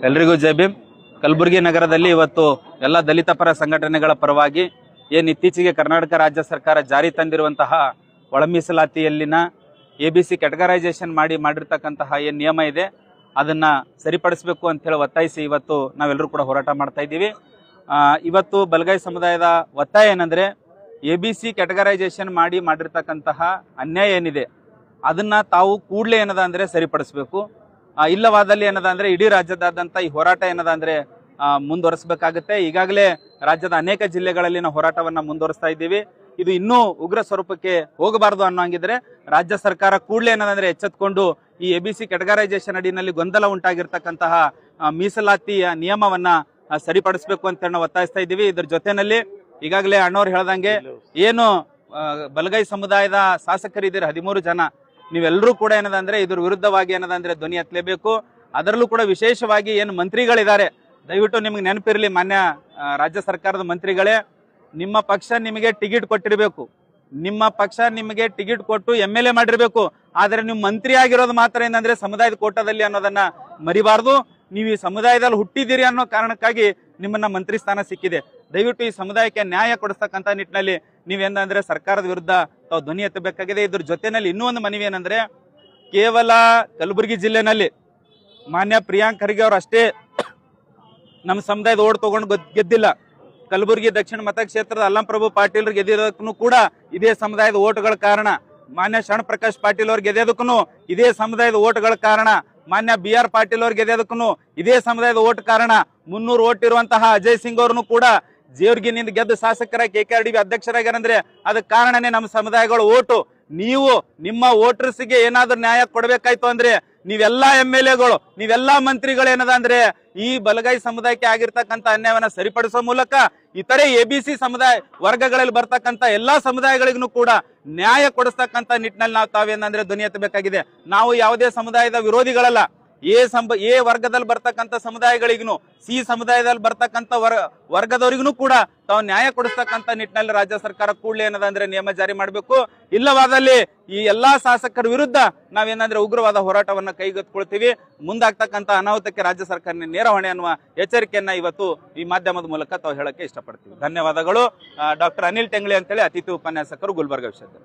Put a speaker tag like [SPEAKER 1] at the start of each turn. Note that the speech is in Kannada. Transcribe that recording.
[SPEAKER 1] ಎಲ್ರಿಗೂ ಜೈ ಭೀಮ್. ಕಲಬುರಗಿ ನಗರದಲ್ಲಿ ಇವತ್ತು ಎಲ್ಲ ದಲಿತ ಪರ ಸಂಘಟನೆಗಳ ಪರವಾಗಿ ಏನು ಇತ್ತೀಚೆಗೆ ಕರ್ನಾಟಕ ರಾಜ್ಯ ಸರ್ಕಾರ ಜಾರಿ ತಂದಿರುವಂತಹ ಒಳ ಮೀಸಲಾತಿಯಲ್ಲಿನ ABC ಕ್ಯಾಟಗರೈಸೇಷನ್ ಮಾಡಿರ್ತಕ್ಕಂತಹ ಏನು ನಿಯಮ ಇದೆ ಅದನ್ನು ಸರಿಪಡಿಸಬೇಕು ಅಂತೇಳಿ ಒತ್ತಾಯಿಸಿ ಇವತ್ತು ನಾವೆಲ್ಲರೂ ಕೂಡ ಹೋರಾಟ ಮಾಡ್ತಾ ಇದ್ದೀವಿ. ಇವತ್ತು ಬಲಗೈ ಸಮುದಾಯದ ಒತ್ತಾಯ ಏನಂದರೆ ABC ಕ್ಯಾಟಗರೈಸೇಷನ್ ಮಾಡಿರ್ತಕ್ಕಂತಹ ಅನ್ಯಾಯ ಏನಿದೆ ಅದನ್ನು ತಾವು ಕೂಡಲೇ ಏನದ ಅಂದರೆ ಸರಿಪಡಿಸಬೇಕು. ಇಲ್ಲವಾದಲ್ಲಿ ಏನದ ಅಂದರೆ ಇಡೀ ರಾಜ್ಯದಾದ್ಯಂತ ಈ ಹೋರಾಟ ಏನದ ಅಂದರೆ ಮುಂದುವರಿಸಬೇಕಾಗುತ್ತೆ. ಈಗಾಗಲೇ ರಾಜ್ಯದ ಅನೇಕ ಜಿಲ್ಲೆಗಳಲ್ಲಿ ನಾವು ಹೋರಾಟವನ್ನು ಮುಂದುವರಿಸ್ತಾ ಇದ್ದೀವಿ. ಇದು ಇನ್ನೂ ಉಗ್ರ ಸ್ವರೂಪಕ್ಕೆ ಹೋಗಬಾರದು ಅನ್ನೋಂಗಿದ್ರೆ ರಾಜ್ಯ ಸರ್ಕಾರ ಕೂಡಲೇ ಏನದಂದ್ರೆ ಎಚ್ಚೆತ್ಕೊಂಡು ಈ ABC ಕ್ಯಾಟಗರೈಸೇಷನ್ ಅಡಿನಲ್ಲಿ ಗೊಂದಲ ಉಂಟಾಗಿರ್ತಕ್ಕಂತಹ ಮೀಸಲಾತಿಯ ನಿಯಮವನ್ನ ಸರಿಪಡಿಸಬೇಕು ಅಂತ ನಾವು ಒತ್ತಾಯಿಸ್ತಾ ಇದ್ದೀವಿ. ಇದ್ರ ಜೊತೆನಲ್ಲಿ ಈಗಾಗಲೇ ಅಣ್ಣವ್ರು ಹೇಳ್ದಂಗೆ ಏನು ಬಲಗೈ ಸಮುದಾಯದ ಶಾಸಕರಿದ್ದೀರಿ 13 ಜನ, ನೀವೆಲ್ಲರೂ ಕೂಡ ಏನದಂದ್ರೆ ಇದ್ರ ವಿರುದ್ಧವಾಗಿ ಏನದಂದ್ರೆ ಧ್ವನಿ ಎತ್ತಲೇಬೇಕು. ಅದರಲ್ಲೂ ಕೂಡ ವಿಶೇಷವಾಗಿ ಏನು ಮಂತ್ರಿಗಳಿದ್ದಾರೆ, ದಯವಿಟ್ಟು ನಿಮ್ಗೆ ನೆನಪಿರಲಿ, ಮಾನ್ಯ ರಾಜ್ಯ ಸರ್ಕಾರದ ಮಂತ್ರಿಗಳೇ, ನಿಮ್ಮ ಪಕ್ಷ ನಿಮಗೆ ಟಿಕೆಟ್ ಕೊಟ್ಟಿರಬೇಕು, ನಿಮ್ಮ ಪಕ್ಷ ನಿಮಗೆ ಟಿಕೆಟ್ ಕೊಟ್ಟು MLA ಮಾಡಿರಬೇಕು. ಆದರೆ ನೀವು ಮಂತ್ರಿ ಆಗಿರೋದು ಮಾತ್ರ ಏನಂದ್ರೆ ಸಮುದಾಯದ ಕೋಟಾದಲ್ಲಿ ಅನ್ನೋದನ್ನ ಮರಿಬಾರ್ದು. ನೀವು ಈ ಸಮುದಾಯದಲ್ಲಿ ಹುಟ್ಟಿದ್ದೀರಿ ಅನ್ನೋ ಕಾರಣಕ್ಕಾಗಿ ನಿಮ್ಮನ್ನ ಮಂತ್ರಿ ಸ್ಥಾನ ಸಿಕ್ಕಿದೆ. ದಯವಿಟ್ಟು ಈ ಸಮುದಾಯಕ್ಕೆ ನ್ಯಾಯ ಕೊಡಿಸ್ತಕ್ಕಂಥ ನಿಟ್ಟಿನಲ್ಲಿ ನೀವೇನಂದ್ರೆ ಸರ್ಕಾರದ ವಿರುದ್ಧ ತಾವು ಧ್ವನಿ ಎತ್ತಬೇಕಾಗಿದೆ. ಇದ್ರ ಜೊತೆನಲ್ಲಿ ಇನ್ನೂ ಒಂದು ಮನವಿ ಏನಂದ್ರೆ, ಕೇವಲ ಕಲಬುರಗಿ ಜಿಲ್ಲೆನಲ್ಲಿ ಮಾನ್ಯ ಪ್ರಿಯಾಂಕ್ ಖರ್ಗೆ ಅವರು ಅಷ್ಟೇ ನಮ್ಮ ಸಮುದಾಯದ ಓಟ್ ತಗೊಂಡು ಗೆದ್ದಿಲ್ಲ. ಕಲಬುರಗಿ ದಕ್ಷಿಣ ಮತಕ್ಷೇತ್ರದ ಅಲ್ಲಂಪ್ರಭು ಪಾಟೀಲ್ ಗೆದ್ದಿರೋದಕ್ಕೂ ಕೂಡ ಇದೇ ಸಮುದಾಯದ ಓಟ್ಗಳ ಕಾರಣ. ಮಾನ್ಯ ಶರಣ್ ಪ್ರಕಾಶ್ ಪಾಟೀಲ್ ಅವ್ರು ಗೆದ್ದೋದಕ್ಕೂ ಇದೇ ಸಮುದಾಯದ ಓಟ್ಗಳ ಕಾರಣ. ಮಾನ್ಯ BR ಪಾಟೀಲ್ ಅವ್ರು ಗೆದ್ದೋದಕ್ಕೂ ಇದೇ ಸಮುದಾಯದ ಓಟ್ ಕಾರಣ. 300 ಓಟ್ ಇರುವಂತಹ ಅಜಯ್ ಸಿಂಗ್ ಅವ್ರನ್ನು ಕೂಡ ಜೇವರ್ಗಿನಿಂದ ಗೆದ್ದು ಶಾಸಕರ KKRDB ಅಧ್ಯಕ್ಷರಾಗ್ಯಾರಂದ್ರೆ ಅದಕ್ಕೆ ಕಾರಣನೇ ನಮ್ಮ ಸಮುದಾಯಗಳ ಓಟು. ನೀವು ನಿಮ್ಮ ವೋಟರ್ಸ್ಗೆ ಏನಾದ್ರೂ ನ್ಯಾಯ ಕೊಡಬೇಕಾಯ್ತು ಅಂದ್ರೆ ನೀವೆಲ್ಲಾ MLAಗಳು, ನೀವೆಲ್ಲಾ ಮಂತ್ರಿಗಳು ಏನದ ಅಂದ್ರೆ ಈ ಬಲಗೈ ಸಮುದಾಯಕ್ಕೆ ಆಗಿರ್ತಕ್ಕಂಥ ಅನ್ಯಾಯವನ್ನ ಸರಿಪಡಿಸೋ ಮೂಲಕ ಇತರೆ ABC ಸಮುದಾಯ ವರ್ಗಗಳಲ್ಲಿ ಬರ್ತಕ್ಕಂಥ ಎಲ್ಲಾ ಸಮುದಾಯಗಳಿಗೂ ಕೂಡ ನ್ಯಾಯ ಕೊಡಿಸ್ತಕ್ಕಂಥ ನಿಟ್ಟಿನಲ್ಲಿ ನಾವು ತಾವೇನಂದ್ರೆ ಧ್ವನಿ ಎತ್ತಬೇಕಾಗಿದೆ. ನಾವು ಯಾವುದೇ ಸಮುದಾಯದ ವಿರೋಧಿಗಳಲ್ಲ. ಎ ವರ್ಗದಲ್ಲಿ ಬರ್ತಕ್ಕಂಥ ಸಮುದಾಯಗಳಿಗೂ C ಸಮುದಾಯದಲ್ಲಿ ಬರ್ತಕ್ಕಂಥ ವರ್ಗದವರಿಗೂ ಕೂಡ ತಾವು ನ್ಯಾಯ ಕೊಡಿಸ್ತಕ್ಕಂಥ ನಿಟ್ಟಿನಲ್ಲಿ ರಾಜ್ಯ ಸರ್ಕಾರ ಕೂಡಲೇ ಏನದಂದ್ರೆ ನಿಯಮ ಜಾರಿ ಮಾಡಬೇಕು. ಇಲ್ಲವಾದಲ್ಲಿ ಈ ಎಲ್ಲಾ ಶಾಸಕರ ವಿರುದ್ಧ ನಾವೇನಂದ್ರೆ ಉಗ್ರವಾದ ಹೋರಾಟವನ್ನ ಕೈಗೆತ್ತಿಕೊಳ್ತೀವಿ. ಮುಂದಾಗ್ತಕ್ಕಂಥ ಅನಾಹುತಕ್ಕೆ ರಾಜ್ಯ ಸರ್ಕಾರ ನೇರ ಹೊಣೆ ಅನ್ನುವ ಎಚ್ಚರಿಕೆಯನ್ನ ಇವತ್ತು ಈ ಮಾಧ್ಯಮದ ಮೂಲಕ ತಾವು ಹೇಳಕ್ಕೆ ಇಷ್ಟಪಡ್ತೀವಿ. ಧನ್ಯವಾದಗಳು. ಡಾಕ್ಟರ್ ಅನಿಲ್ ಟೆಂಗ್ಳಿ ಅಂತೇಳಿ ಅತಿಥಿ ಉಪನ್ಯಾಸಕರು, ಗುಲ್ಬರ್ಗ ವಿಷಯದಲ್ಲಿ.